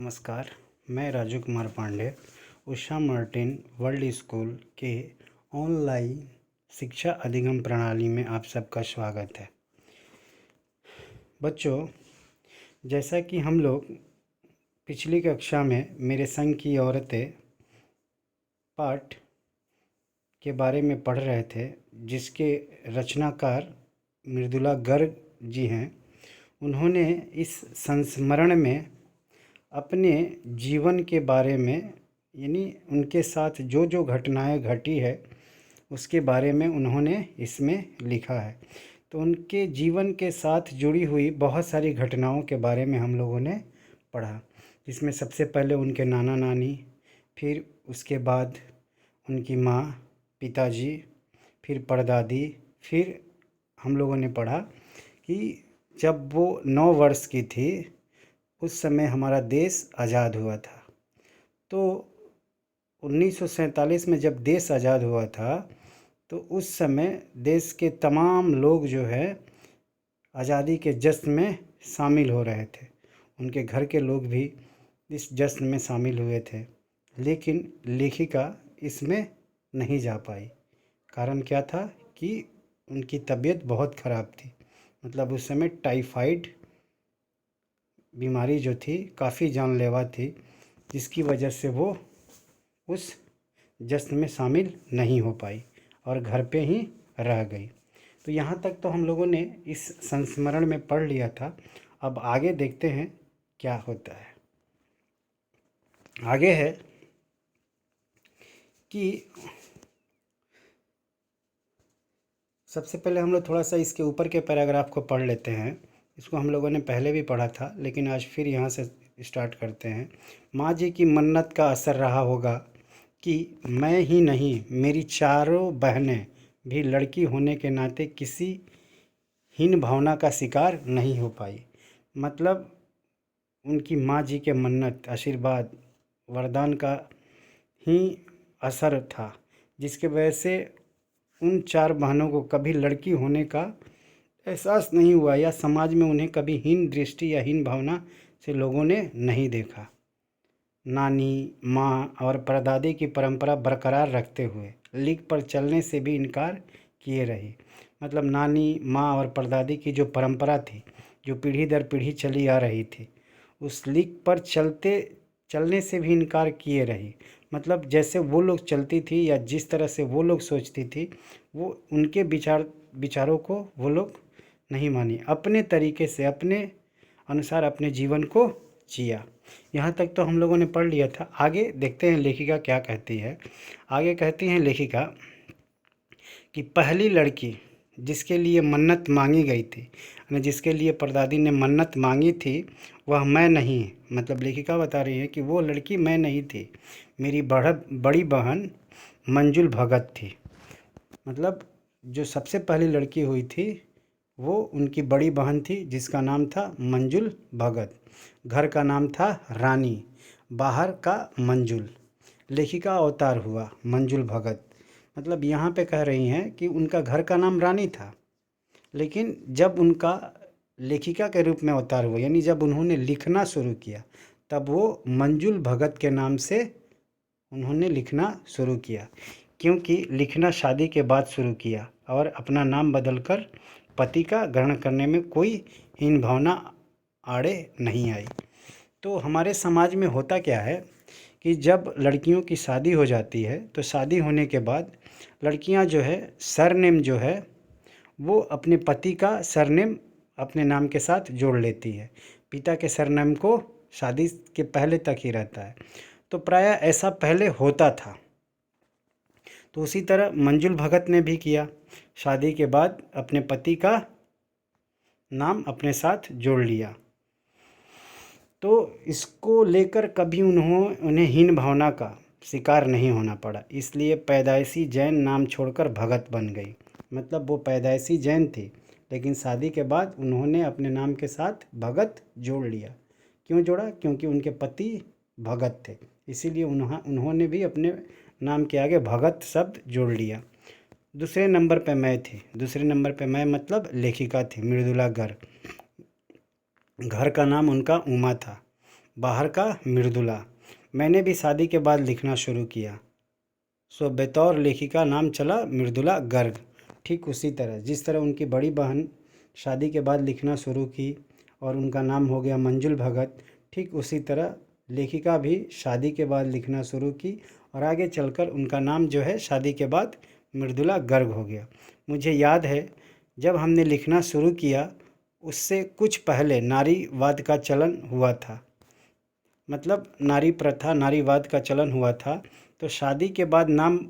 नमस्कार। मैं Raju Kumar Pandey Usha Martin world school के ऑनलाइन शिक्षा अधिगम प्रणाली में आप सबका स्वागत है। बच्चों, जैसा कि हम लोग पिछली कक्षा में मेरे संग की औरतें पाठ के बारे में पढ़ रहे थे, जिसके रचनाकार मृदुला गर्ग जी हैं। उन्होंने इस संस्मरण में अपने जीवन के बारे में, यानी उनके साथ जो जो घटनाएं घटी है उसके बारे में उन्होंने इसमें लिखा है। तो उनके जीवन के साथ जुड़ी हुई बहुत सारी घटनाओं के बारे में हम लोगों ने पढ़ा, जिसमें सबसे पहले उनके नाना नानी, फिर उसके बाद उनकी माँ, पिताजी, फिर परदादी। फिर हम लोगों ने पढ़ा कि जब वो 9 वर्ष की थी उस समय हमारा देश आज़ाद हुआ था। तो 1947 में जब देश आज़ाद हुआ था तो उस समय देश के तमाम लोग जो है आज़ादी के जश्न में शामिल हो रहे थे। उनके घर के लोग भी इस जश्न में शामिल हुए थे, लेकिन लेखिका इसमें नहीं जा पाई। कारण क्या था कि उनकी तबीयत बहुत ख़राब थी। मतलब उस समय टाइफाइड बीमारी जो थी काफ़ी जानलेवा थी, जिसकी वजह से वो उस जश्न में शामिल नहीं हो पाई और घर पे ही रह गई। तो यहाँ तक तो हम लोगों ने इस संस्मरण में पढ़ लिया था। अब आगे देखते हैं क्या होता है। आगे है कि सबसे पहले हम लोग थोड़ा सा इसके ऊपर के पैराग्राफ को पढ़ लेते हैं। इसको हम लोगों ने पहले भी पढ़ा था, लेकिन आज फिर यहाँ से स्टार्ट करते हैं। माँ जी की मन्नत का असर रहा होगा कि मैं ही नहीं, मेरी चारों बहनें भी लड़की होने के नाते किसी हीन भावना का शिकार नहीं हो पाई। मतलब उनकी माँ जी के मन्नत, आशीर्वाद, वरदान का ही असर था, जिसके वजह से उन 4 बहनों को कभी लड़की होने का एहसास नहीं हुआ, या समाज में उन्हें कभी हीन दृष्टि या हीन भावना से लोगों ने नहीं देखा। नानी, माँ और परदादी की परंपरा बरकरार रखते हुए लीक पर चलने से भी इनकार किए रही। मतलब नानी, माँ और परदादी की जो परंपरा थी, जो पीढ़ी दर पीढ़ी चली आ रही थी, उस लीक पर चलने से भी इनकार किए रही। मतलब जैसे वो लोग चलती थी या जिस तरह से वो लोग सोचती थी, वो उनके विचारों को वो लोग नहीं मानी। अपने तरीके से, अपने अनुसार अपने जीवन को जिया। यहाँ तक तो हम लोगों ने पढ़ लिया था। आगे देखते हैं लेखिका क्या कहती है। आगे कहती हैं लेखिका कि पहली लड़की जिसके लिए मन्नत मांगी गई थी, यानी जिसके लिए परदादी ने मन्नत मांगी थी, वह मैं नहीं। मतलब लेखिका बता रही है कि वो लड़की मैं नहीं थी, मेरी बड़ी बहन मंजुल भगत थी। मतलब जो सबसे पहली लड़की हुई थी वो उनकी बड़ी बहन थी, जिसका नाम था मंजुल भगत। घर का नाम था रानी, बाहर का मंजुल। लेखिका अवतार हुआ मंजुल भगत। मतलब यहाँ पे कह रही हैं कि उनका घर का नाम रानी था, लेकिन जब उनका लेखिका के रूप में अवतार हुआ, यानी जब उन्होंने लिखना शुरू किया, तब वो मंजुल भगत के नाम से उन्होंने लिखना शुरू किया। क्योंकि लिखना शादी के बाद शुरू किया और अपना नाम बदलकर पति का ग्रहण करने में कोई हीन भावना आड़े नहीं आई। तो हमारे समाज में होता क्या है कि जब लड़कियों की शादी हो जाती है तो शादी होने के बाद लड़कियां जो है सरनेम जो है वो अपने पति का सरनेम अपने नाम के साथ जोड़ लेती है। पिता के सरनेम को शादी के पहले तक ही रहता है। तो प्रायः ऐसा पहले होता था। तो उसी तरह मंजुल भगत ने भी किया। शादी के बाद अपने पति का नाम अपने साथ जोड़ लिया। तो इसको लेकर कभी उन्हें हीन भावना का शिकार नहीं होना पड़ा, इसलिए पैदाइशी जैन नाम छोड़कर भगत बन गई। मतलब वो पैदाइशी जैन थी, लेकिन शादी के बाद उन्होंने अपने नाम के साथ भगत जोड़ लिया। क्यों जोड़ा? क्योंकि उनके पति भगत थे, इसीलिए उन्होंने भी अपने नाम के आगे भगत शब्द जोड़ लिया। दूसरे नंबर पे मैं थी। दूसरे नंबर पे मैं मतलब लेखिका थी मृदुला गर्ग। घर का नाम उनका उमा था। बाहर का मृदुला। मैंने भी शादी के बाद लिखना शुरू किया, सो बतौर लेखिका नाम चला मृदुला गर्ग। ठीक उसी तरह जिस तरह उनकी बड़ी बहन शादी के बाद लिखना शुरू की और उनका नाम हो गया मंजुल भगत, ठीक उसी तरह लेखिका भी शादी के बाद लिखना शुरू की और आगे चलकर उनका नाम जो है शादी के बाद मृदुला गर्ग हो गया। मुझे याद है जब हमने लिखना शुरू किया उससे कुछ पहले नारीवाद का चलन हुआ था, मतलब नारी प्रथा नारीवाद का चलन हुआ था, तो शादी के बाद नाम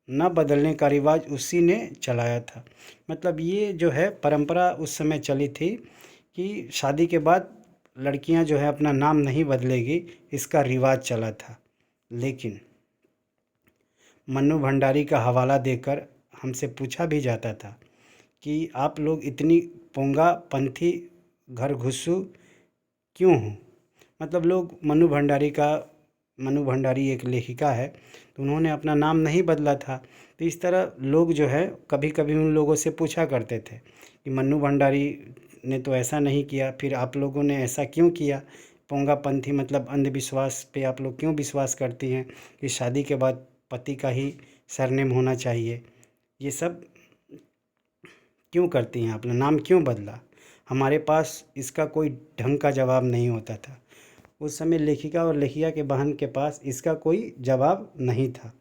न बदलने का रिवाज उसी ने चलाया था। मतलब ये जो है परंपरा उस समय चली थी कि शादी के बाद लड़कियां जो है अपना नाम नहीं बदलेगी, इसका रिवाज चला था। लेकिन मन्नू भंडारी का हवाला देकर हमसे पूछा भी जाता था कि आप लोग इतनी पोंगा पंथी घर घुस्सू क्यों हो। मतलब लोग मन्नू भंडारी एक लेखिका है, तो उन्होंने अपना नाम नहीं बदला था। तो इस तरह लोग जो है कभी कभी उन लोगों से पूछा करते थे कि मन्नू भंडारी ने तो ऐसा नहीं किया, फिर आप लोगों ने ऐसा क्यों किया। पोंगापंथी मतलब अंधविश्वास पे आप लोग क्यों विश्वास करती हैं कि शादी के बाद पति का ही सरनेम होना चाहिए, ये सब क्यों करती हैं, अपना नाम क्यों बदला। हमारे पास इसका कोई ढंग का जवाब नहीं होता था। उस समय लेखिका और लेखिका के बहन के पास इसका कोई जवाब नहीं था,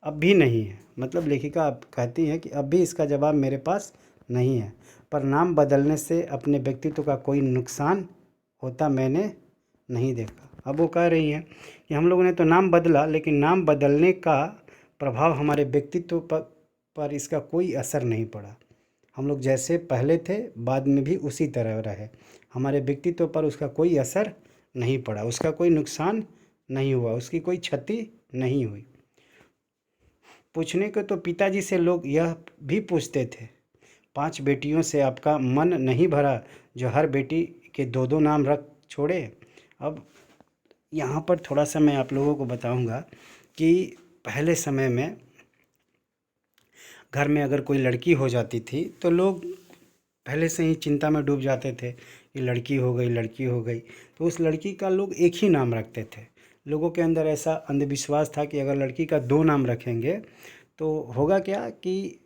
अब भी नहीं है। मतलब लेखिका अब कहती हैं कि अब भी इसका जवाब मेरे पास नहीं है, पर नाम बदलने से अपने व्यक्तित्व का कोई नुकसान होता मैंने नहीं देखा। अब वो कह रही हैं कि हम लोगों ने तो नाम बदला, लेकिन नाम बदलने का प्रभाव हमारे व्यक्तित्व पर इसका कोई असर नहीं पड़ा। हम लोग जैसे पहले थे बाद में भी उसी तरह रहे, हमारे व्यक्तित्व पर उसका कोई असर नहीं पड़ा, उसका कोई नुकसान नहीं हुआ, उसकी कोई क्षति नहीं हुई। पूछने को तो पिताजी से लोग यह भी पूछते थे, 5 बेटियों से आपका मन नहीं भरा जो हर बेटी के 2-2 नाम रख छोड़े। अब यहाँ पर थोड़ा सा मैं आप लोगों को बताऊंगा कि पहले समय में घर में अगर कोई लड़की हो जाती थी तो लोग पहले से ही चिंता में डूब जाते थे कि लड़की हो गई, लड़की हो गई, तो उस लड़की का लोग एक ही नाम रखते थे। लोगों के अंदर ऐसा अंधविश्वास था कि अगर लड़की का 2 नाम रखेंगे तो होगा क्या कि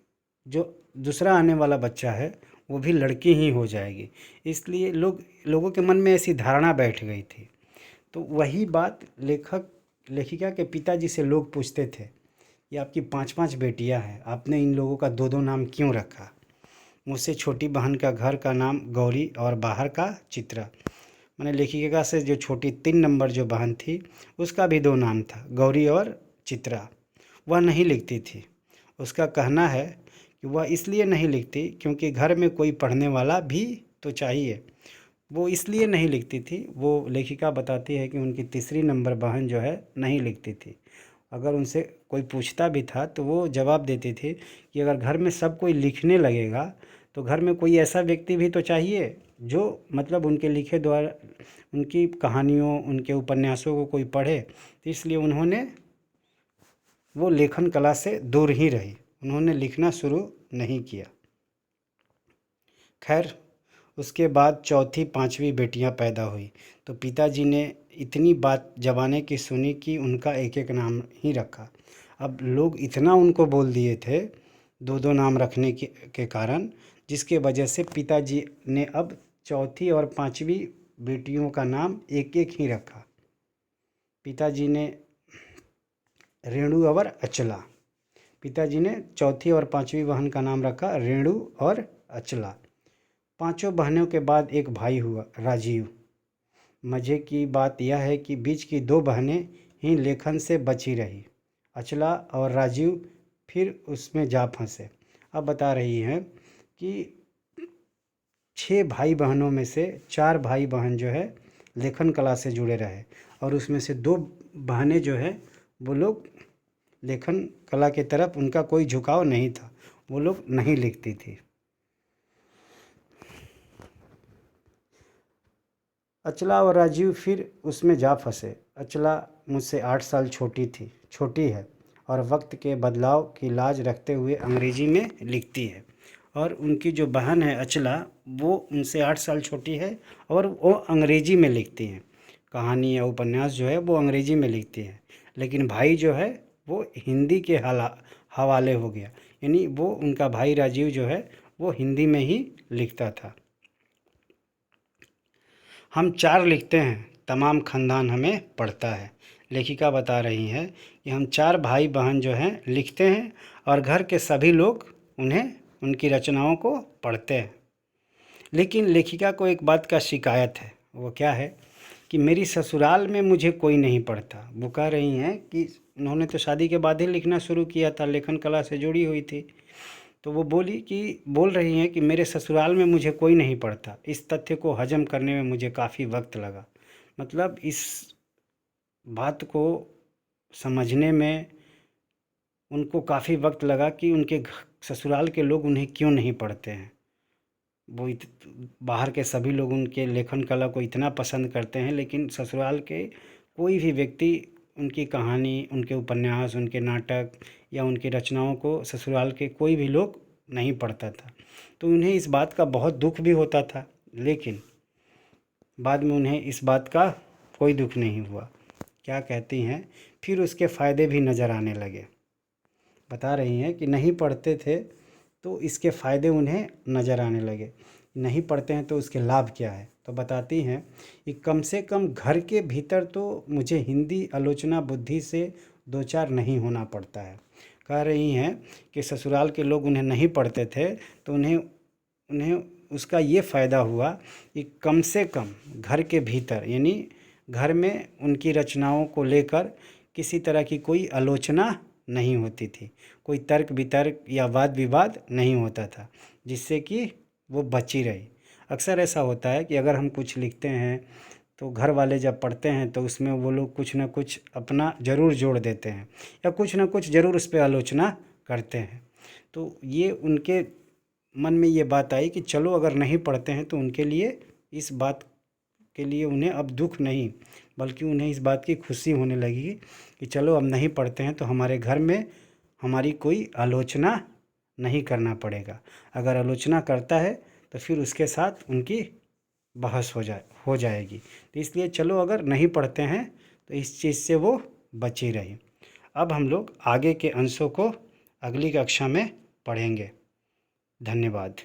जो दूसरा आने वाला बच्चा है वो भी लड़की ही हो जाएगी। इसलिए लोगों के मन में ऐसी धारणा बैठ गई थी। तो वही बात लेखिका के पिताजी से लोग पूछते थे, ये आपकी 5-5 बेटियां हैं, आपने इन लोगों का 2-2 नाम क्यों रखा। मुझसे छोटी बहन का घर का नाम गौरी और बाहर का चित्रा। मैंने लेखिका से जो छोटी 3 नंबर जो बहन थी उसका भी 2 नाम था, गौरी और चित्रा। वह नहीं लिखती थी। उसका कहना है कि वह इसलिए नहीं लिखती क्योंकि घर में कोई पढ़ने वाला भी तो चाहिए। वो इसलिए नहीं लिखती थी। वो लेखिका बताती है कि उनकी तीसरी नंबर बहन जो है नहीं लिखती थी। अगर उनसे कोई पूछता भी था तो वो जवाब देती थी कि अगर घर में सब कोई लिखने लगेगा तो घर में कोई ऐसा व्यक्ति भी तो चाहिए जो मतलब उनके लिखे द्वारा उनकी कहानियों उनके उपन्यासों को कोई पढ़े। तो इसलिए उन्होंने वो लेखन कला से दूर ही रही, उन्होंने लिखना शुरू नहीं किया। खैर उसके बाद चौथी 5वीं बेटियां पैदा हुई तो पिताजी ने इतनी बात जमाने की सुनी कि उनका एक एक नाम ही रखा। अब लोग इतना उनको बोल दिए थे 2-2 नाम रखने के कारण, जिसके वजह से पिताजी ने अब चौथी और 5वीं बेटियों का नाम एक एक ही रखा। पिताजी ने रेणु और अचला, पिताजी ने चौथी और 5वीं बहन का नाम रखा रेणु और अचला। 5 बहनों के बाद एक भाई हुआ राजीव। मज़े की बात यह है कि बीच की 2 बहनें ही लेखन से बची रही, अचला और राजीव फिर उसमें जा फंसे। अब बता रही हैं कि 6 भाई बहनों में से 4 भाई बहन जो है लेखन कला से जुड़े रहे और उसमें से 2 बहनें जो है वो लोग लेखन कला की तरफ उनका कोई झुकाव नहीं था, वो लोग नहीं लिखती थी। अचला और राजीव फिर उसमें जा फंसे। अचला मुझसे 8 साल छोटी है और वक्त के बदलाव की लाज रखते हुए अंग्रेजी में लिखती है। और उनकी जो बहन है अचला वो उनसे 8 साल छोटी है और वो अंग्रेजी में लिखती हैं। कहानी या उपन्यास जो है वो अंग्रेजी में लिखती है, लेकिन भाई जो है वो हिंदी के हवाले हो गया। यानी वो उनका भाई राजीव जो है वो हिंदी में ही लिखता था। हम चार लिखते हैं, तमाम खानदान हमें पढ़ता है। लेखिका बता रही हैं कि हम चार भाई बहन जो हैं लिखते हैं और घर के सभी लोग उन्हें, उनकी रचनाओं को पढ़ते हैं। लेकिन लेखिका को एक बात का शिकायत है। वो क्या है कि मेरी ससुराल में मुझे कोई नहीं पढ़ता। वो कह रही हैं कि उन्होंने तो शादी के बाद ही लिखना शुरू किया था, लेखन कला से जुड़ी हुई थी। तो वो बोल रही हैं कि मेरे ससुराल में मुझे कोई नहीं पढ़ता। इस तथ्य को हजम करने में मुझे काफ़ी वक्त लगा। मतलब इस बात को समझने में उनको काफ़ी वक्त लगा कि उनके ससुराल के लोग उन्हें क्यों नहीं पढ़ते हैं। वो बाहर के सभी लोग उनके लेखन कला को इतना पसंद करते हैं, लेकिन ससुराल के कोई भी व्यक्ति उनकी कहानी, उनके उपन्यास, उनके नाटक या उनकी रचनाओं को ससुराल के कोई भी लोग नहीं पढ़ता था। तो उन्हें इस बात का बहुत दुख भी होता था, लेकिन बाद में उन्हें इस बात का कोई दुख नहीं हुआ। क्या कहती हैं, फिर उसके फ़ायदे भी नज़र आने लगे। बता रही हैं कि नहीं पढ़ते थे तो इसके फ़ायदे उन्हें नज़र आने लगे। नहीं पढ़ते हैं तो उसके लाभ क्या है। तो बताती हैं कि कम से कम घर के भीतर तो मुझे हिंदी आलोचना बुद्धि से दो चार नहीं होना पड़ता है। कह रही हैं कि ससुराल के लोग उन्हें नहीं पढ़ते थे तो उन्हें उन्हें उसका ये फ़ायदा हुआ कि कम से कम घर के भीतर, यानी घर में उनकी रचनाओं को लेकर किसी तरह की कोई आलोचना नहीं होती थी, कोई तर्क वितर्क या वाद विवाद नहीं होता था, जिससे कि वो बची रही। अक्सर ऐसा होता है कि अगर हम कुछ लिखते हैं तो घर वाले जब पढ़ते हैं तो उसमें वो लोग कुछ ना कुछ अपना ज़रूर जोड़ देते हैं या कुछ ना कुछ ज़रूर उस पर आलोचना करते हैं। तो ये उनके मन में ये बात आई कि चलो अगर नहीं पढ़ते हैं तो उनके लिए, इस बात के लिए उन्हें अब दुख नहीं बल्कि उन्हें इस बात की खुशी होने लगी कि चलो अब नहीं पढ़ते हैं तो हमारे घर में हमारी कोई आलोचना नहीं करना पड़ेगा। अगर आलोचना करता है तो फिर उसके साथ उनकी बहस हो जाएगी। तो इसलिए चलो अगर नहीं पढ़ते हैं तो इस चीज़ से वो बची रही। अब हम लोग आगे के अंशों को अगली कक्षा में पढ़ेंगे। धन्यवाद।